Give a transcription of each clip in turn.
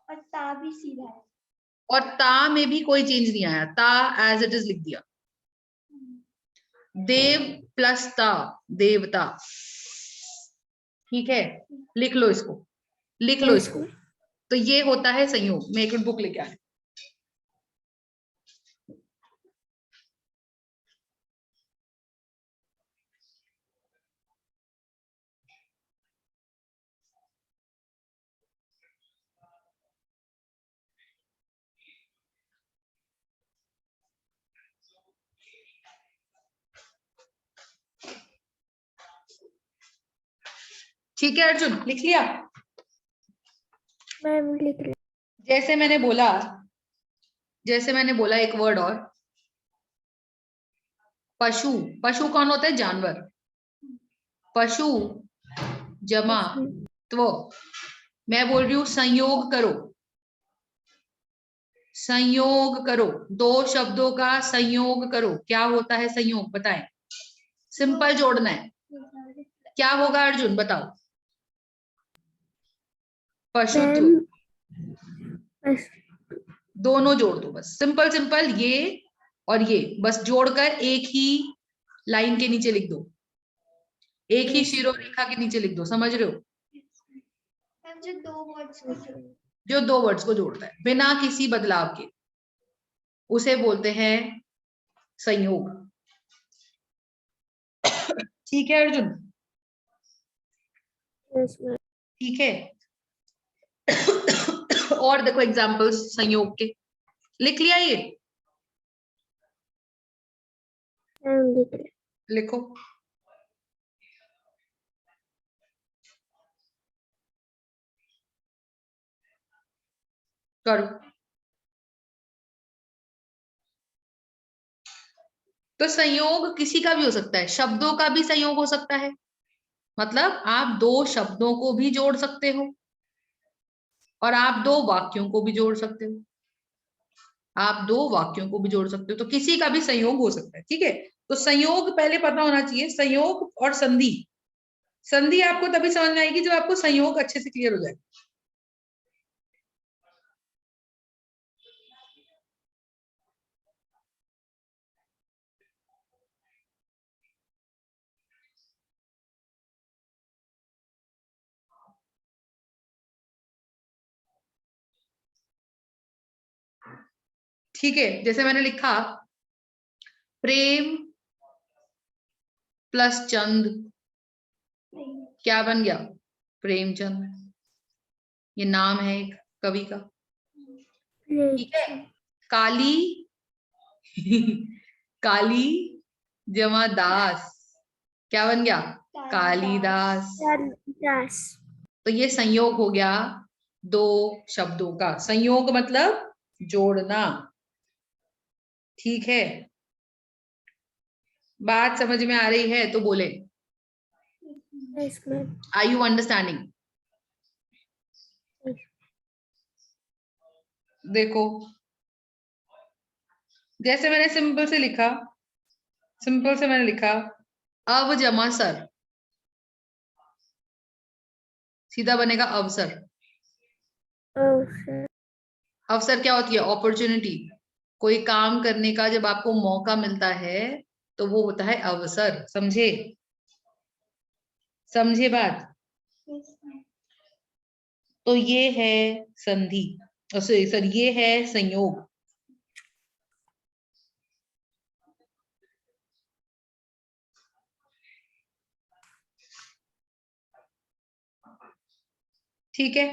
और ता भी सीधा है, और ता में भी कोई चेंज नहीं आया, ता एज इट इज लिख दिया। देव प्लस ता, देवता। ठीक है, लिख लो इसको, लिख लो इसको। तो ये होता है संयोग। मैं एक बुक लेके आया। ठीक है अर्जुन, लिख लिया? मैम लिख लिया। जैसे मैंने बोला एक वर्ड और, पशु। पशु कौन होता है? जानवर। पशु जमा त्व। मैं बोल रही हूं संयोग करो, संयोग करो, दो शब्दों का संयोग करो। क्या होता है संयोग? बताएं। सिंपल जोड़ना है। क्या होगा अर्जुन बताओ? पशुत्व। दोनों जोड़ दो बस, सिंपल सिंपल, ये और ये बस जोड़कर एक ही लाइन के नीचे लिख दो, एक ही शिरोरेखा के नीचे लिख दो। समझ रहे हो? जो दो वर्ड्स को जोड़ता है बिना किसी बदलाव के, उसे बोलते हैं संयोग। ठीक है अर्जुन? ठीक है। और देखो एग्जांपल्स संयोग के, लिख लिया ये? लिखो। करो। तो संयोग किसी का भी हो सकता है, शब्दों का भी संयोग हो सकता है। मतलब आप दो शब्दों को भी जोड़ सकते हो और आप दो वाक्यों को भी जोड़ सकते हो, आप दो वाक्यों को भी जोड़ सकते हो। तो किसी का भी संयोग हो सकता है। ठीक है, तो संयोग पहले पता होना चाहिए। संयोग और संधि, संधि आपको तभी समझ में आएगी जब आपको संयोग अच्छे से क्लियर हो जाए। ठीक है, जैसे मैंने लिखा प्रेम प्लस चंद, क्या बन गया? प्रेमचंद। ये नाम है एक कवि का। ठीक है, काली काली जमा दास, क्या बन गया? कालिदास। तो ये संयोग हो गया दो शब्दों का। संयोग मतलब जोड़ना। ठीक है, बात समझ में आ रही है तो बोले। Are you understanding? देखो जैसे मैंने सिंपल से लिखा, सिंपल से मैंने लिखा अव जमा सर, सीधा बनेगा अवसर। अवसर क्या होती है? अपॉर्चुनिटी। कोई काम करने का जब आपको मौका मिलता है तो वो होता है अवसर। समझे? समझे बात? तो ये है संधि, सर ये है संयोग। ठीक है,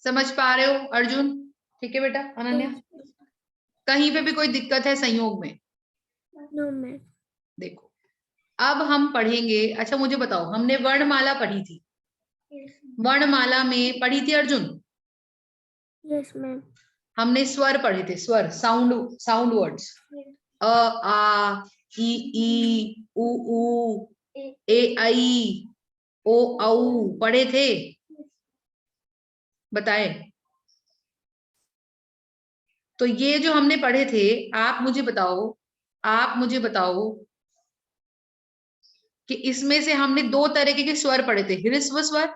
समझ पा रहे हो अर्जुन? ठीक है बेटा। अनन्या, कहीं पे भी कोई दिक्कत है संयोग में? No, देखो अब हम पढ़ेंगे। अच्छा मुझे बताओ, हमने वर्णमाला पढ़ी थी, वर्णमाला में पढ़ी थी अर्जुन? Yes ma'am. हमने स्वर पढ़े थे, स्वर, साउंड, साउंड वर्ड्स। अ आ ई उ ऊ ए आई ओ औ पढ़े थे? बताएं। तो ये जो हमने पढ़े थे, आप मुझे बताओ, आप मुझे बताओ कि इसमें से हमने दो तरीके के स्वर पढ़े थे, ह्रस्व स्वर,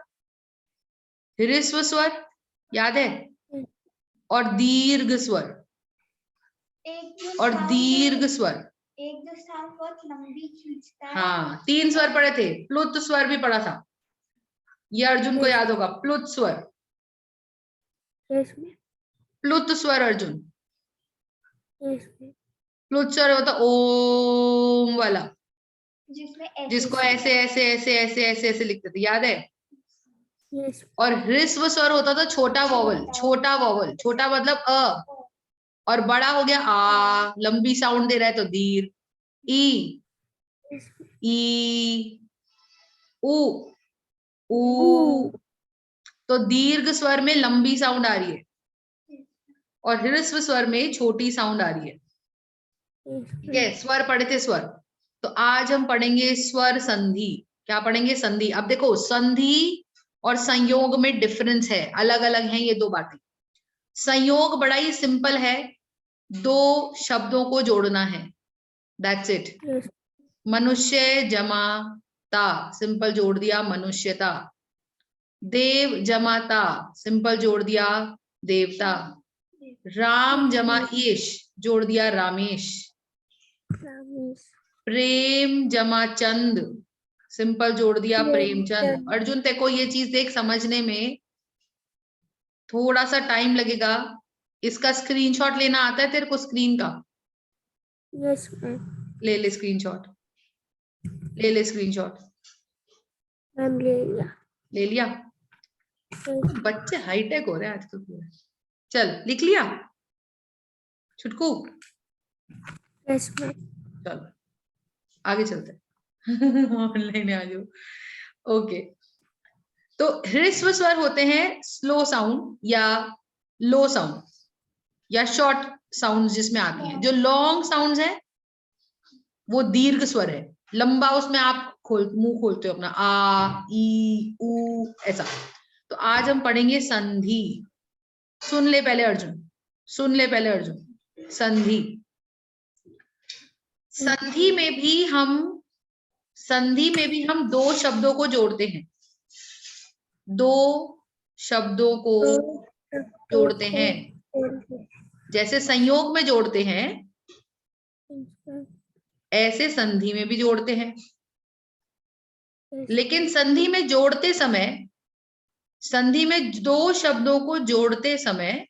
ह्रस्व स्वर याद है? और दीर्घ स्वर, और दीर्घ स्वर। एक जो साउंड बहुत लंबी खींचता है। हाँ, 3 स्वर पढ़े थे, प्लुत स्वर भी पढ़ा था, ये अर्जुन को याद होगा। प्लुत स्वर, यस मैम, प्लुत स्वर अर्जुन। यस मैम, प्लुत स्वर होता ओम वाला, जिसमें जिसको ऐसे ऐसे ऐसे ऐसे ऐसे ऐसे लिखते थे, याद है? यस और ह्रस्व स्वर होता था छोटा वॉवल, छोटा वॉवल, छोटा मतलब अ, और बड़ा हो गया आ, लंबी साउंड दे रहा है तो दीर्घ, ई, ई, उ, ऊ। तो दीर्घ स्वर में लंबी साउंड आ रही है और ह्रस्व स्वर में छोटी साउंड आ रही है। ठीक है, स्वर पढ़े थे स्वर। तो आज हम पढ़ेंगे स्वर संधि। क्या पढ़ेंगे? संधि। अब देखो, संधि और संयोग में डिफरेंस है, अलग अलग हैं ये दो बातें। संयोग बड़ा ही सिंपल है, दो शब्दों को जोड़ना है, दैट्स इट। मनुष्य जमा ता, सिंपल जोड़ दिया मनुष्यता। देव जमा ता, सिंपल जोड़ दिया देवता। राम जमा ईश, जोड़ दिया रामेश। प्रेम जमा चंद, सिंपल जोड़ दिया प्रेमचंद। अर्जुन तेको ये चीज देख, समझने में थोड़ा सा टाइम लगेगा। इसका स्क्रीनशॉट लेना आता है तेरे को स्क्रीन का? यस मैम, ले ले स्क्रीनशॉट, ले ले स्क्रीनशॉट। मैम ले लिया। ले लिया? बच्चे हाईटेक हो रहे हैं आजकल पूरे। चल लिख लिया छुटकू? यस मैम, चलो आगे चलते हैं। ऑनलाइन आ जाओ। ओके, तो ह्रस्व स्वर होते हैं स्लो साउंड या लो साउंड या शॉर्ट साउंड जिसमें आती हैं। जो लॉन्ग साउंड्स है वो दीर्घ स्वर है, लंबा, उसमें आप मुंह खोलते हो अपना, आ, ई, ऊ, ऐसा। तो आज हम पढ़ेंगे संधि। सुन ले पहले अर्जुन, सुन ले पहले अर्जुन। संधि, संधि में भी हम, संधि में भी हम दो शब्दों को जोड़ते हैं, दो शब्दों को जोड़ते हैं। जैसे संयोग में जोड़ते हैं ऐसे संधि में भी जोड़ते हैं। लेकिन संधि में जोड़ते समय, संधि में दो शब्दों को जोड़ते समय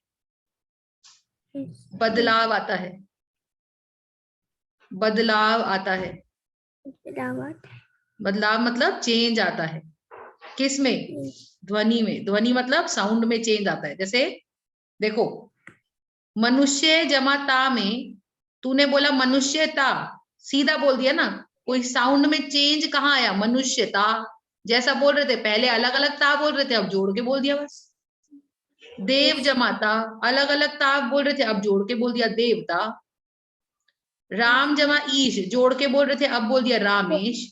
बदलाव आता है, बदलाव आता है। बदलाव मतलब चेंज आता है। किसमें? ध्वनि में। ध्वनि मतलब साउंड में चेंज आता है। जैसे देखो, मनुष्य जमा ता में तूने बोला मनुष्यता, सीधा बोल दिया ना, कोई साउंड में चेंज कहाँ आया? मनुष्यता जैसा बोल रहे थे पहले, अलग अलग ता बोल रहे थे, अब जोड़ के बोल दिया बस। देव जमाता, अलग अलग ता बोल रहे थे, अब जोड़ के बोल दिया देवता। राम जमा ईश, जोड़ के बोल रहे थे, अब बोल दिया रामेश।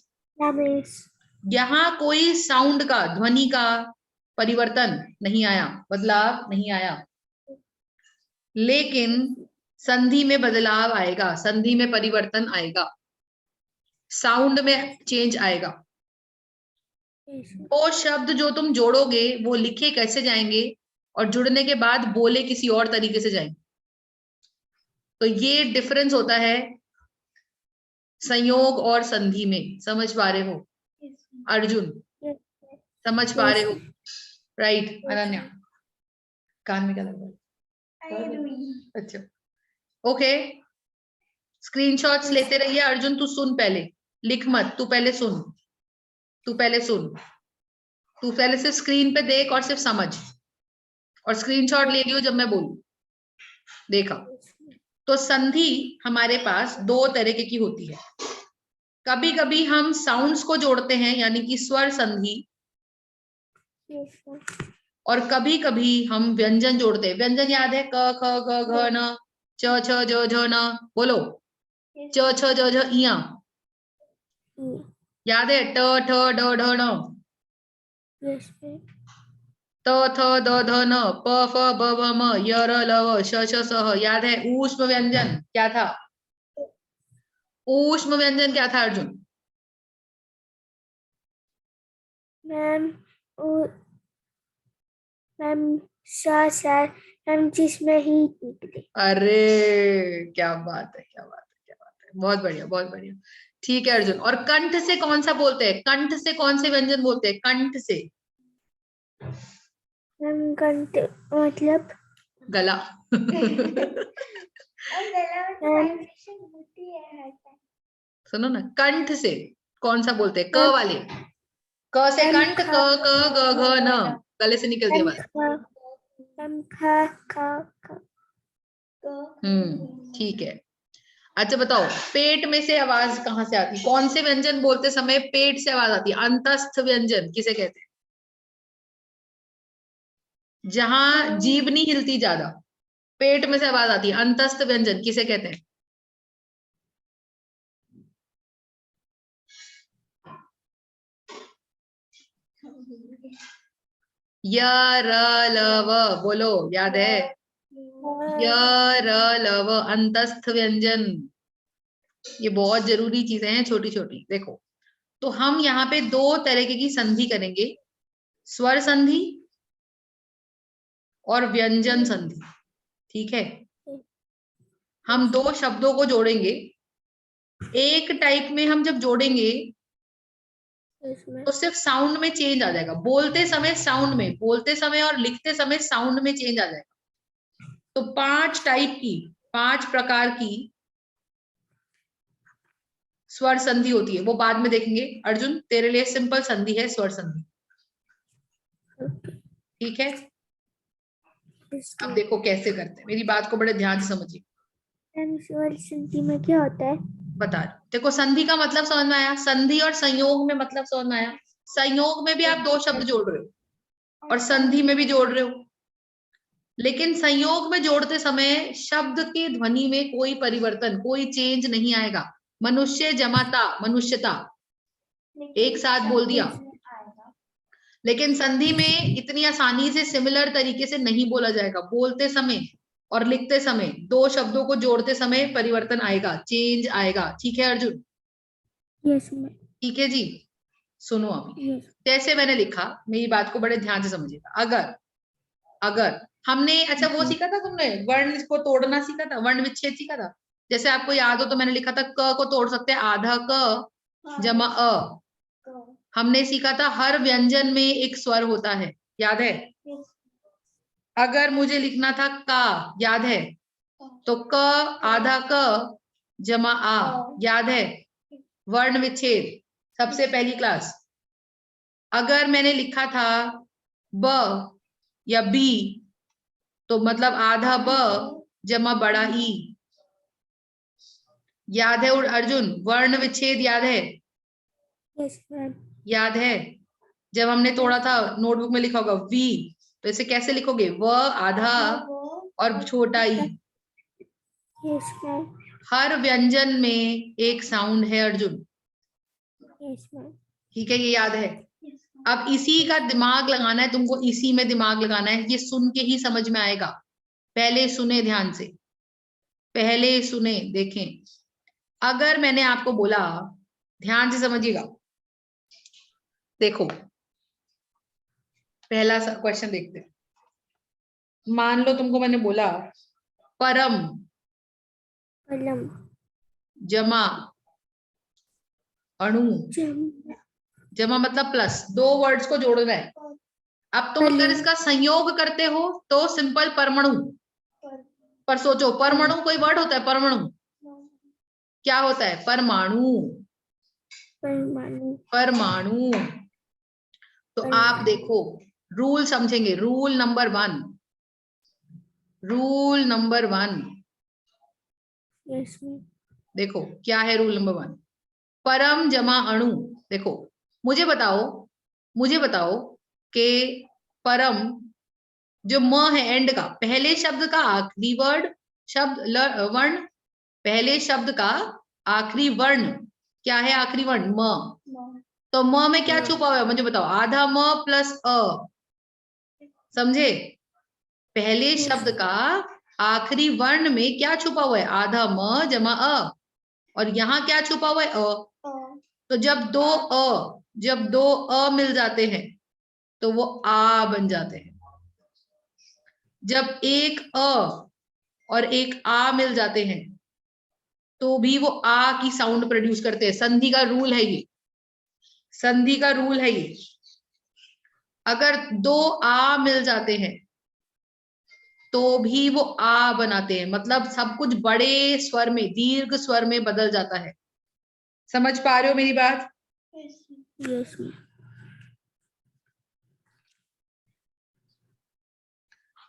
यहाँ कोई साउंड का, ध्वनि का परिवर्तन नहीं आया, बदलाव नहीं आया। लेकिन संधि में बदलाव आएगा, संधि में परिवर्तन आएगा, साउंड में चेंज आएगा। वो शब्द जो तुम जोड़ोगे वो लिखे कैसे जाएंगे और जुड़ने के बाद बोले किसी और तरीके से जाएंगे। तो ये डिफरेंस होता है संयोग और संधि में। समझ पा रहे हो अर्जुन? समझ पा रहे हो? राइट अनन्या? कान में क्या लग रहा है? अच्छा ओके, स्क्रीनशॉट्स लेते रहिए। अर्जुन तू सुन, पहले लिख मत, तू पहले सुन, तू पहले सुन, तू पहले सिर्फ स्क्रीन पे देख और सिर्फ समझ, और स्क्रीनशॉट ले लियो जब मैं बोलूं। देखा? तो संधि हमारे पास दो तरीके की होती है। कभी कभी हम साउंड्स को जोड़ते हैं, यानी कि स्वर संधि, और कभी कभी हम व्यंजन जोड़ते हैं। व्यंजन याद है? क ख ग घ न, च छ ज झ न, बोलो। च छ ज झ इया याद है? ट ठ ड ढ ण, त थ द ध न, प फ ब भ म, य र ल व, श श स ह, याद है? ऊष्म व्यंजन क्या था? ऊष्म व्यंजन क्या था अर्जुन? मैम मैम हम जिसमें ही निकले। अरे क्या बात है, क्या बात है, क्या बात है, बहुत बढ़िया, बहुत बढ़िया। ठीक है अर्जुन। और कंठ से कौन सा बोलते हैं? कंठ से कौन से व्यंजन बोलते हैं? कंठ से हम कंठ मतलब गला। हम सुनो ना, कंठ से कौन सा बोलते हैं? क हम वाले, क से हम कंठ, खा क ग ग घ न, गले से निकलती है हम आवाज। खा हम खा खा खा ठीक है। अच्छा बताओ, पेट में से आवाज कहाँ से आती है? कौन से व्यंजन बोलते समय पेट से आवाज आती है? अंतस्थ व्यंजन किसे कहते हैं? जहां जीभ नहीं हिलती ज्यादा, पेट में से आवाज आती है, अंतस्थ व्यंजन किसे कहते हैं? य र ल व, बोलो, याद है? य र ल व, अंतस्थ व्यंजन। ये बहुत जरूरी चीजें हैं, छोटी छोटी। देखो, तो हम यहाँ पे दो तरीके की संधि करेंगे, स्वर संधि और व्यंजन संधि। ठीक है, हम दो शब्दों को जोड़ेंगे। एक टाइप में हम जब जोड़ेंगे इसमें तो सिर्फ साउंड में चेंज आ जाएगा, बोलते समय साउंड में, बोलते समय और लिखते समय साउंड में चेंज आ जाएगा। तो 5 टाइप की, 5 प्रकार की स्वर संधि होती है, वो बाद में देखेंगे। अर्जुन, तेरे लिए सिंपल संधि है स्वर संधि। ठीक है, अब देखो कैसे करते हैं, मेरी बात को बड़े ध्यान से समझिए। स्वर संधि में क्या होता है? बता रही हूं। देखो, संधि का मतलब समझ में आया, संधि और संयोग में मतलब समझ में आया। संयोग में भी आप दो शब्द जोड़ रहे हो और संधि में भी जोड़ रहे हो, लेकिन संयोग में जोड़ते समय शब्द की ध्वनि में कोई परिवर्तन, कोई चेंज नहीं आएगा। मनुष्य जमाता, मनुष्यता एक साथ बोल दिया। लेकिन संधि में इतनी आसानी से सिमिलर तरीके से नहीं बोला जाएगा। बोलते समय और लिखते समय, दो शब्दों को जोड़ते समय परिवर्तन आएगा, चेंज आएगा। ठीक है अर्जुन? Yes ma'am. ठीक है जी। सुनो अभी, यस। जैसे मैंने लिखा, मेरी बात को बड़े ध्यान से समझिएगा। अगर अगर हमने, अच्छा वो सीखा था तुमने, वर्ण को तोड़ना सीखा था, वर्ण विच्छेद सीखा था। जैसे आपको याद हो तो मैंने लिखा था, क को तोड़ सकते हैं, आधा क जमा अ। हमने सीखा था हर व्यंजन में एक स्वर होता है, याद है? अगर मुझे लिखना था का, याद है? तो क आधा क जमा आ, याद है? वर्ण विच्छेद, सबसे पहली क्लास। अगर मैंने लिखा था ब या बी, तो मतलब आधा ब जमा बड़ा ई, याद है अर्जुन? वर्ण विच्छेद याद है? Yes ma'am. याद है? जब हमने तोड़ा था, नोटबुक में लिखा होगा वी, तो इसे कैसे लिखोगे? व आधा और छोटा ई। Yes ma'am. हर व्यंजन में एक साउंड है अर्जुन। Yes ma'am. ठीक है, ये याद है? अब इसी का दिमाग लगाना है तुमको, इसी में दिमाग लगाना है, ये सुन के ही समझ में आएगा। पहले सुने ध्यान से, पहले सुने, देखें। अगर मैंने आपको बोला, ध्यान से समझिएगा, देखो पहला क्वेश्चन देखते हैं। मान लो तुमको मैंने बोला परम कलम जमा अणु, जम जमा मतलब प्लस, दो वर्ड्स को जोड़ना है। अब तुम अगर अली इसका संयोग करते हो तो सिंपल परमाणु। पर सोचो, परमाणु कोई वर्ड होता है? परमाणु क्या होता है? परमाणु, परमाणु परमाणु। तो आप परमाणु। देखो, रूल समझेंगे। Rule number 1, rule number 1, yes ma'am. देखो क्या है रूल नंबर 1? परम जमा अणु। देखो, मुझे बताओ, मुझे बताओ कि परम, जो म है एंड का, पहले शब्द का आखिरी वर्ड, शब्द वर्ण, पहले शब्द का आखिरी वर्ण क्या है? आखिरी वर्ण म। तो म में क्या छुपा हुआ है मुझे बताओ? आधा म प्लस अ, समझे? पहले शब्द का आखिरी वर्ण में क्या छुपा हुआ है? आधा म जमा अ, और यहाँ क्या छुपा हुआ है? अ। तो जब दो अ मिल जाते हैं तो वो आ बन जाते हैं। जब एक अ और एक आ मिल जाते हैं तो भी वो आ की साउंड प्रोड्यूस करते हैं। संधि का रूल है ये, संधि का रूल है ये। अगर दो आ मिल जाते हैं तो भी वो आ बनाते हैं, मतलब सब कुछ बड़े स्वर में, दीर्घ स्वर में बदल जाता है। समझ पा रहे हो मेरी बात? Yes ma'am.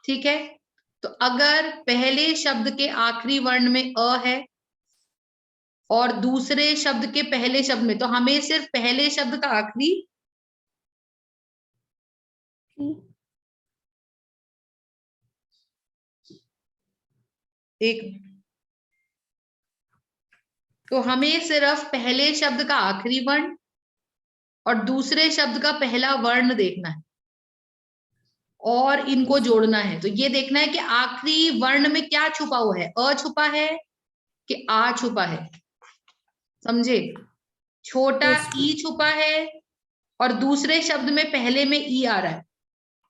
ठीक है, तो अगर पहले शब्द के आखिरी वर्ण में अ है और दूसरे शब्द के पहले शब्द में, तो हमें सिर्फ पहले शब्द का आखिरी एक, तो हमें सिर्फ पहले शब्द का आखिरी वर्ण और दूसरे शब्द का पहला वर्ण देखना है और इनको जोड़ना है। तो ये देखना है कि आखिरी वर्ण में क्या छुपा हुआ है, अ छुपा है कि आ छुपा है। समझे? छोटा यस ई छुपा है और दूसरे शब्द में पहले में ई आ रहा है,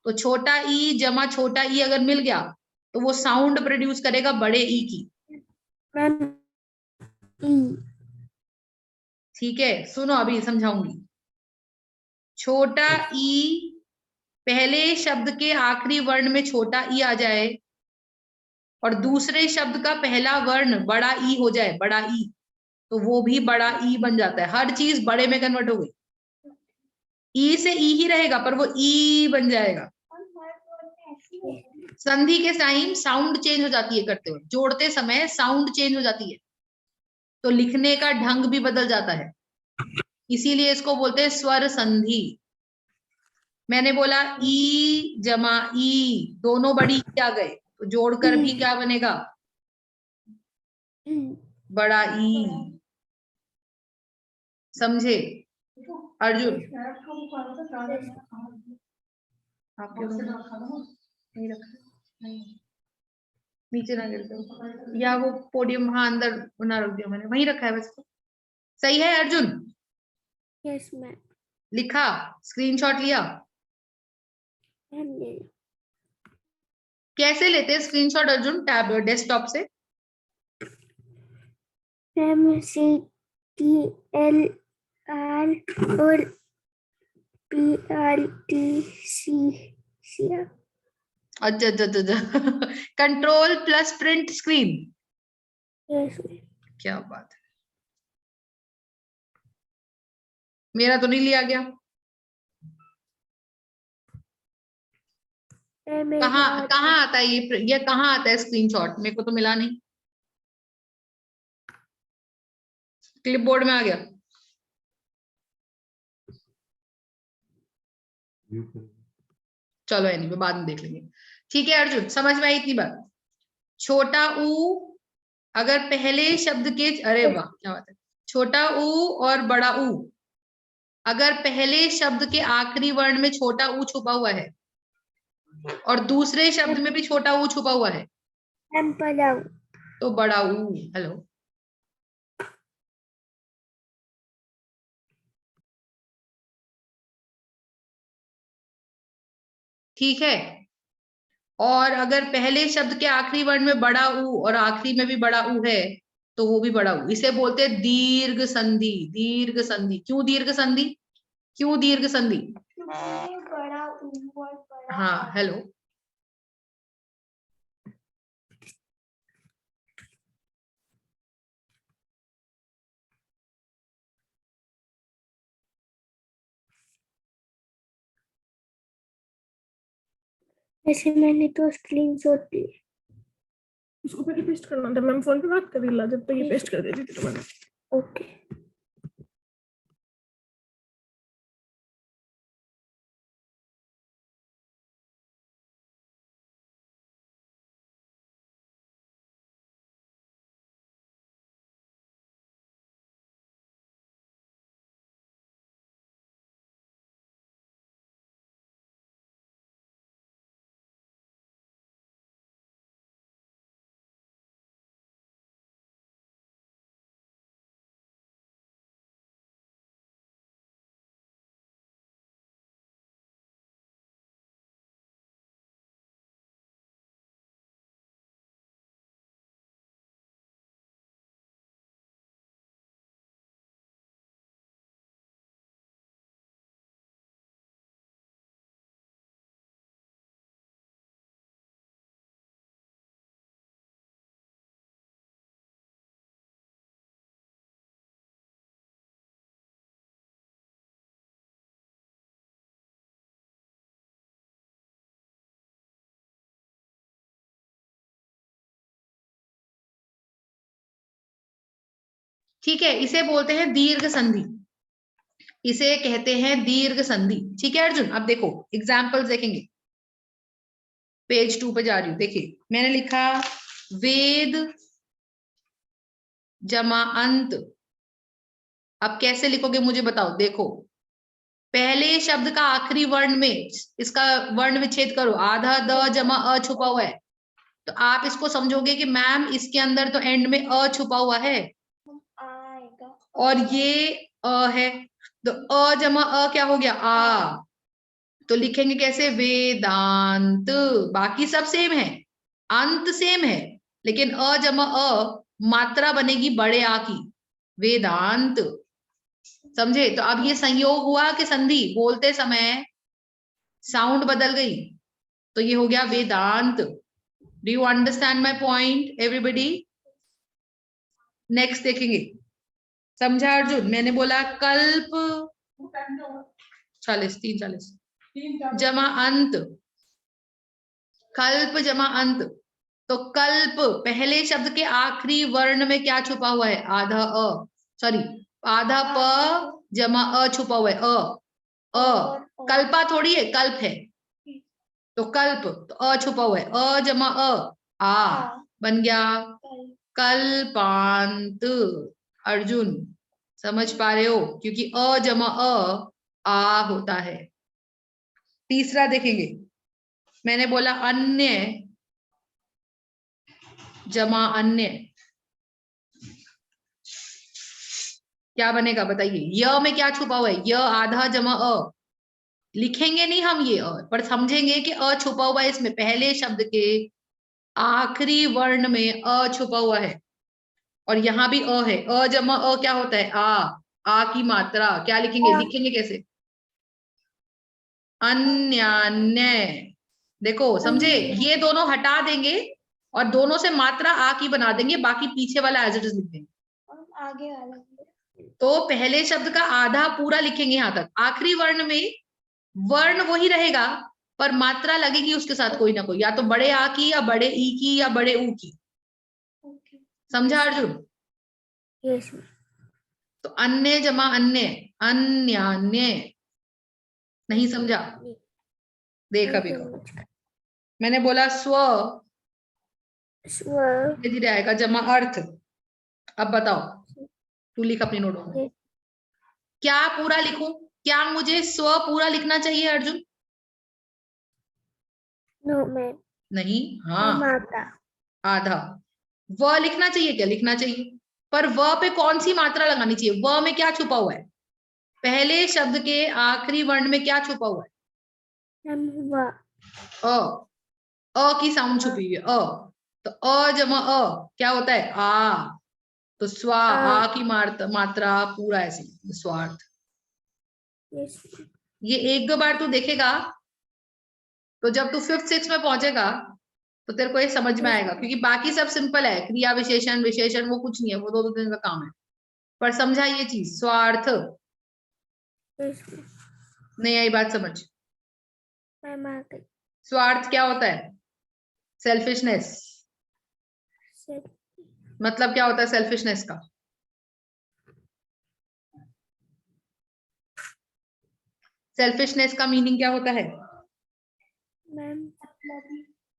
तो छोटा ई जमा छोटा ई अगर मिल गया तो वो साउंड प्रोड्यूस करेगा बड़े ई की। मैम। ई। ठीक है, सुनो अभी समझाऊंगी। छोटा ई, पहले शब्द के आखिरी वर्ण में छोटा ई आ जाए और दूसरे शब्द का पहला वर्ण बड़ा ई हो जाए, बड़ा ई, तो वो भी बड़ा ई बन जाता है। हर चीज बड़े में कन्वर्ट हो गई। ई से ई ही रहेगा पर वो ई बन जाएगा। संधि के टाइम साउंड चेंज हो जाती है, करते हुए जोड़ते समय साउंड चेंज हो जाती है, तो लिखने का ढंग भी बदल जाता है। इसीलिए इसको बोलते हैं स्वर संधि। मैंने बोला ई जमा ई, दोनों बड़ी ई आ गए तो जोड़कर भी क्या बनेगा, बड़ा ई। समझे अर्जुन? आपके रूम में नहीं रखा? नहीं, नीचे ना गिर जाओ, या वो पोडियम वहां अंदर ना रख दिया, मैंने वहीं रखा है वैसे तो। सही है अर्जुन? Yes ma'am. लिखा? स्क्रीनशॉट लिया? कैसे लेते हैं स्क्रीनशॉट अर्जुन? टैब डेस्कटॉप से? Ma'am C T L R और P R T C C. अच्छा अच्छा अच्छा, control plus print screen. Yes ma'am. क्या बात है, मेरा तो नहीं लिया गया। कहाँ कहाँ आता है ये कहाँ आता है स्क्रीनशॉट? मेरे को तो मिला नहीं। क्लिपबोर्ड में आ गया? चलो एनीवे बाद में देख लेंगे। ठीक है अर्जुन, समझ में आई इतनी बात? छोटा ऊ अगर पहले शब्द के, अरे वाह क्या बात है, छोटा ऊ और बड़ा ऊ अगर पहले शब्द के आखिरी वर्ण में छोटा ऊ छुपा हुआ है और दूसरे शब्द में भी छोटा ऊ छुपा हुआ है तो बड़ा ऊ। हेलो, ठीक है। और अगर पहले शब्द के आखिरी वर्ण में बड़ा ऊ और आखिरी में भी बड़ा ऊ है तो वो भी बड़ा ऊ। इसे बोलते हैं दीर्घ संधि। दीर्घ संधि। क्यों दीर्घ संधि? क्यों दीर्घ संधि? बड़ा ऊ और बड़ा। हाँ हेलो, वैसे मैंने तो स्क्रीनशॉट ली। उसको पहले पेस्ट करना था, मैम फोन पे बात कर रही ला, जब तक ये पेस्ट कर देती थी तुम्हारा। ओके। ठीक है, इसे बोलते हैं दीर्घ संधि, इसे कहते हैं दीर्घ संधि। ठीक है अर्जुन, अब देखो एग्जाम्पल्स देखेंगे। पेज 2 पे जा रही हूँ, देखिए मैंने लिखा वेद जमा अंत। अब कैसे लिखोगे मुझे बताओ। देखो पहले शब्द का आखिरी वर्ण में इसका वर्ण विच्छेद करो, आधा द जमा अ छुपा हुआ है, तो आप इसको समझोगे कि मैम इसके अंदर तो एंड में अ छुपा हुआ है आएगा और ये अ है, तो अ जमा अ क्या हो गया आ, तो लिखेंगे कैसे वेदांत। बाकी सब सेम है, अंत सेम है, लेकिन अ जमा अ मात्रा बनेगी बड़े आ की, वेदांत। समझे? तो अब ये संयोग हुआ कि संधि, बोलते समय साउंड बदल गई, तो ये हो गया Vedant. Do you understand my point everybody? Next देखेंगे। समझा अर्जुन? मैंने बोला कल्प 40 जमा अंत, कल्प जमा अंत। तो कल्प पहले शब्द के आखिरी वर्ण में क्या छुपा हुआ है, आधा अ, सॉरी आधा प जमा अ छुपा हुआ है, अ कल्पा थोड़ी है, कल्प है, तो कल्प, तो अ छुपा हुआ है, अ जमा अ आ, बन गया कल्पांत। अर्जुन समझ पा रहे हो? क्योंकि अ जमा अ आ होता है। तीसरा देखेंगे, मैंने बोला अन्य जमा अन्य, क्या बनेगा बताइए? य में क्या छुपा हुआ है, य आधा जमा अ, लिखेंगे नहीं हम ये अ, पर समझेंगे कि अ छुपा हुआ है इसमें, पहले शब्द के आखिरी वर्ण में अ छुपा हुआ है, और यहां भी अ है, अ जमा अ क्या होता है आ की मात्रा, क्या लिखेंगे, लिखेंगे कैसे, अन्यान्य। देखो समझे? ये दोनों हटा देंगे और दोनों से मात्रा आ की बना देंगे, बाकी पीछे वाला एज इट इज लिख देंगे। आगे वाला तो पहले शब्द का आधा पूरा लिखेंगे यहां तक, आखिरी वर्ण में वर्ण वही रहेगा पर मात्रा लगेगी उसके साथ कोई ना कोई, या तो बड़े आ की या बड़े ई की या बड़े ऊ की। समझा अर्जुन? यस तो अन्य जमा अन्य, अन्यान्य। नहीं समझा? देख अभी को मैंने बोला स्व स्व धीरे धीरे आएगा, जमा अर्थ। अब बताओ, तू लिख अपनी नोटों में, क्या पूरा लिखूं? क्या मुझे स्व पूरा लिखना चाहिए अर्जुन? नो मैम नहीं, हाँ माता आधा। व लिखना चाहिए, क्या लिखना चाहिए, पर व पे कौन सी मात्रा लगानी चाहिए? व में क्या छुपा हुआ है, पहले शब्द के आखिरी वर्ण में क्या छुपा हुआ है? मैम व अ की साउंड छुपी हुई है, तो अ जमा अ क्या होता है आ, तो स्वा आ की मात्रा पूरा ऐसे स्वार्थ। यस ये एक दो बार तू देखेगा, तो जब तू 5th 6th में पहुंचेगा तो तेरे को ये समझ में आएगा, क्योंकि बाकी सब सिंपल है, क्रिया विशेषण विशेषण वो कुछ नहीं है, वो दो दो दिन का काम है, पर समझा ये चीज स्वार्थ? यस नहीं आई बात समझ? मैम आ गई स्वार्थ क्या होता है? सेल्फिशनेस। मतलब क्या होता है सेल्फिशनेस का? सेल्फिशनेस का मीनिंग क्या होता है? मैम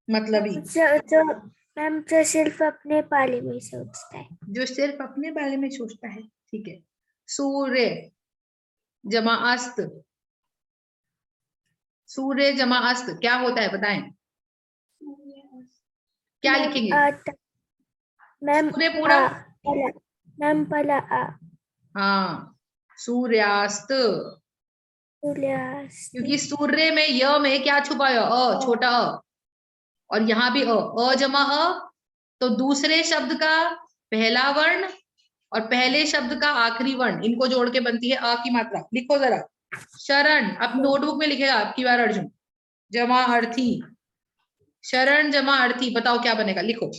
मतलबी। जो मैम जो सिर्फ अपने बारे में सोचता है। जो सिर्फ अपने बारे में सोचता है, ठीक है। सूर्य जमा अस्त, सूर्य जमा अस्त क्या होता है बताएं? क्या मैम लिखेंगे? मैम सूर्य पूरा, पहला मैम पहला हाँ सूर्यास्त, सूर्यास्त क्योंकि सूर्य में य में क्या छुपा है अ, छोटा अ, और यहाँ भी अ जमा अ, तो दूसरे शब्द का पहला वर्ण और पहले शब्द का आखिरी वर्ण, इनको जोड़ के बनती है अ की मात्रा। लिखो जरा, शरण, अब नोटबुक में लिखेगा आपकी बार अर्जुन, जमा अर्थी, शरण जमा अर्थी, बताओ क्या बनेगा, लिखो।